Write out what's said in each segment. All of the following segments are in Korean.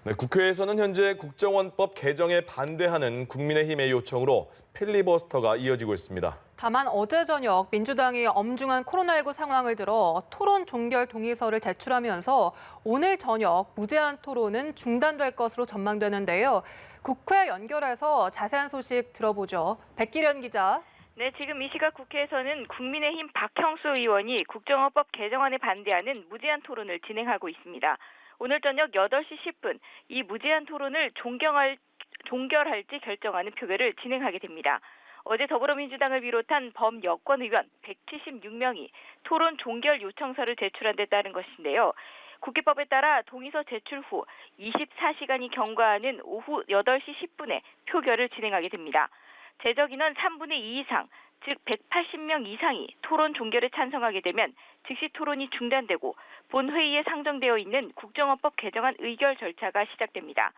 네, 국회에서는 현재 국정원법 개정에 반대하는 국민의힘의 요청으로 필리버스터가 이어지고 있습니다. 다만 어제 저녁 민주당이 엄중한 코로나19 상황을 들어 토론 종결 동의서를 제출하면서 오늘 저녁 무제한 토론은 중단될 것으로 전망되는데요. 국회 연결해서 자세한 소식 들어보죠. 백기련 기자. 네, 지금 이 시각 국회에서는 국민의힘 박형수 의원이 국정원법 개정안에 반대하는 무제한 토론을 진행하고 있습니다. 오늘 저녁 8시 10분 이 무제한 토론을 종결할지 결정하는 표결을 진행하게 됩니다. 어제 더불어민주당을 비롯한 범여권 의원 176명이 토론 종결 요청서를 제출한 데 따른 것인데요. 국회법에 따라 동의서 제출 후 24시간이 경과하는 오후 8시 10분에 표결을 진행하게 됩니다. 제적 인원 3분의 2 이상, 즉 180명 이상이 토론 종결에 찬성하게 되면 즉시 토론이 중단되고 본회의에 상정되어 있는 국정원법 개정안 의결 절차가 시작됩니다.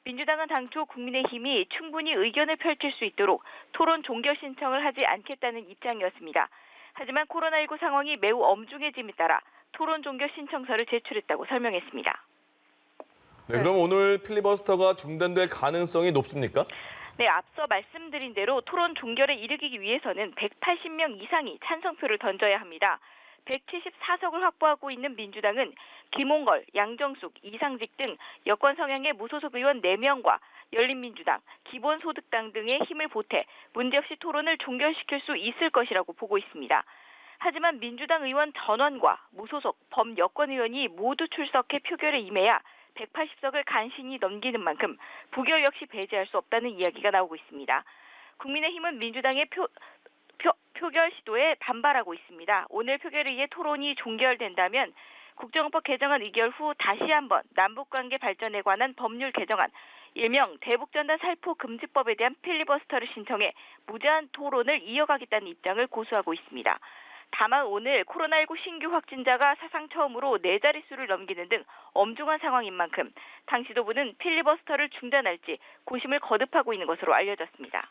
민주당은 당초 국민의힘이 충분히 의견을 펼칠 수 있도록 토론 종결 신청을 하지 않겠다는 입장이었습니다. 하지만 코로나19 상황이 매우 엄중해짐에 따라 토론 종결 신청서를 제출했다고 설명했습니다. 네, 그럼 오늘 필리버스터가 중단될 가능성이 높습니까? 네, 앞서 말씀드린 대로 토론 종결에 이르기 위해서는 180명 이상이 찬성표를 던져야 합니다. 174석을 확보하고 있는 민주당은 김홍걸, 양정숙, 이상직 등 여권 성향의 무소속 의원 4명과 열린민주당, 기본소득당 등의 힘을 보태 문제없이 토론을 종결시킬 수 있을 것이라고 보고 있습니다. 하지만 민주당 의원 전원과 무소속 범여권 의원이 모두 출석해 표결에 임해야 180석을 간신히 넘기는 만큼 부결 역시 배제할 수 없다는 이야기가 나오고 있습니다. 국민의힘은 민주당의 표결 시도에 반발하고 있습니다. 오늘 표결에 의해 토론이 종결된다면 국정원법 개정안 의결 후 다시 한번 남북관계 발전에 관한 법률 개정안, 일명 대북전단 살포 금지법에 대한 필리버스터를 신청해 무제한 토론을 이어가겠다는 입장을 고수하고 있습니다. 다만 오늘 코로나19 신규 확진자가 사상 처음으로 4자릿수를 넘기는 등 엄중한 상황인 만큼 당 지도부는 필리버스터를 중단할지 고심을 거듭하고 있는 것으로 알려졌습니다.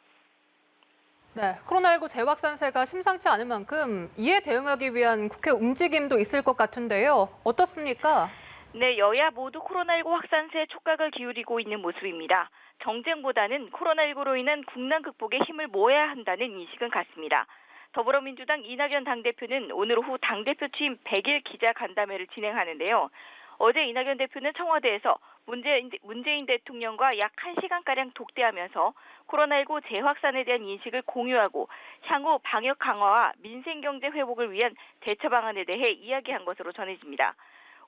네, 코로나19 재확산세가 심상치 않은 만큼 이에 대응하기 위한 국회 움직임도 있을 것 같은데요. 어떻습니까? 네, 여야 모두 코로나19 확산세에 촉각을 기울이고 있는 모습입니다. 정쟁보다는 코로나19로 인한 국난 극복에 힘을 모아야 한다는 인식은 같습니다. 더불어민주당 이낙연 당대표는 오늘 오후 당대표 취임 100일 기자간담회를 진행하는데요. 어제 이낙연 대표는 청와대에서 문재인 대통령과 약 1시간가량 독대하면서 코로나19 재확산에 대한 인식을 공유하고 향후 방역 강화와 민생경제 회복을 위한 대처 방안에 대해 이야기한 것으로 전해집니다.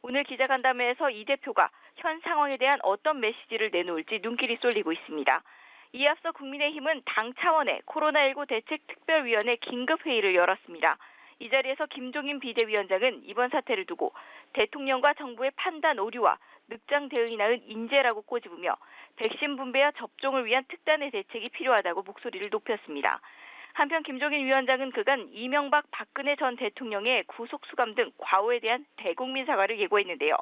오늘 기자간담회에서 이 대표가 현 상황에 대한 어떤 메시지를 내놓을지 눈길이 쏠리고 있습니다. 이에 앞서 국민의힘은 당 차원의 코로나19 대책특별위원회 긴급회의를 열었습니다. 이 자리에서 김종인 비대위원장은 이번 사태를 두고 대통령과 정부의 판단 오류와 늑장 대응이 낳은 인재라고 꼬집으며 백신 분배와 접종을 위한 특단의 대책이 필요하다고 목소리를 높였습니다. 한편 김종인 위원장은 그간 이명박 박근혜 전 대통령의 구속수감 등 과오에 대한 대국민 사과를 예고했는데요.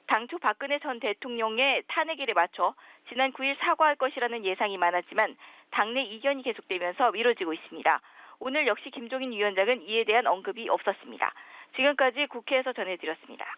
당초 박근혜 전 대통령의 탄핵일에 맞춰 지난 9일 사과할 것이라는 예상이 많았지만 당내 이견이 계속되면서 미뤄지고 있습니다. 오늘 역시 김종인 위원장은 이에 대한 언급이 없었습니다. 지금까지 국회에서 전해드렸습니다.